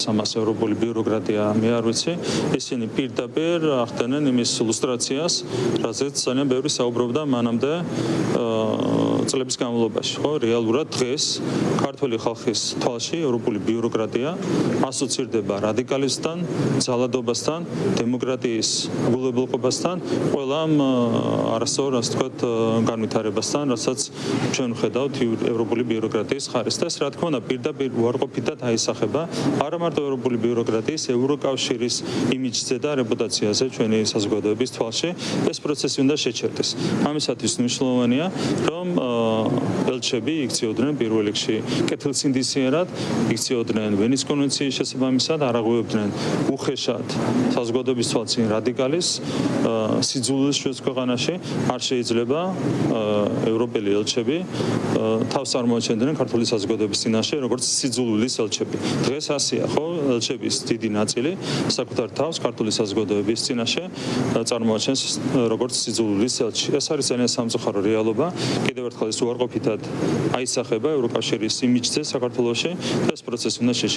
ამას ევროპული ბიუროკრატია მე არ ვიცი ისინი პირდაპირ ახდენენ იმის ილუსტრაციას რაზეც ძალიან ბევრი საუბრობდა მანამდე წლების განმავლობაში ხო რეალურად დღეს ქართული ხალხის თვალში ევროპული ბიუროკრატია ასოცირდება რადიკალიზმთან ძალადობასთან დემოკრატიის გულებელყოფასთან ყველა არასწორ ასე ვთქვათ განვითარებასთან რასაც ჩვენ ვხედავთ ევროპული ბიუროკრატიის ხარისხს და ეს რა თქმა უნდა პირდაპირ უარყოფითად აისახება არა მარტო ევროპული ბიუროკრატიის ევროკავშირის იმიჯზე და რეპუტაციაზე ჩვენი საზოგადოების თვალში ეს პროცესი უნდა შეჩერდეს ამისათვის მნიშვნელოვანია რომ ელჩები იქციოდნენ პირველ რიგში კეთილსინდისიერად იქციოდნენ ვენის კონვენციის შესაბამისად არ აღვევდნენ უხეშად საზოგადოების თვალწინ რადიკალიზმს სიძულვილს ჩვენს ქვეყანაში არ შეიძლება ევროპელი ელჩები თავს წარმოაჩენდნენ ქართული საზოგადოების წინაშე როგორც სიძულვილის ელჩები დღეს ასეა ხო ელჩების დიდი ნაწილი საკუთარ თავს ქართული საზოგადოების წინაშე წარმოაჩენს როგორც სიძულვილის ელჩი ეს არის ძალიან სამწუხარო რეალობა კიდევ ერთხელ ეს უარყოფითად აისახება ევროკავშირის იმიჯზე საქართველოში და ეს პროცესი უნდა შეჩერდეს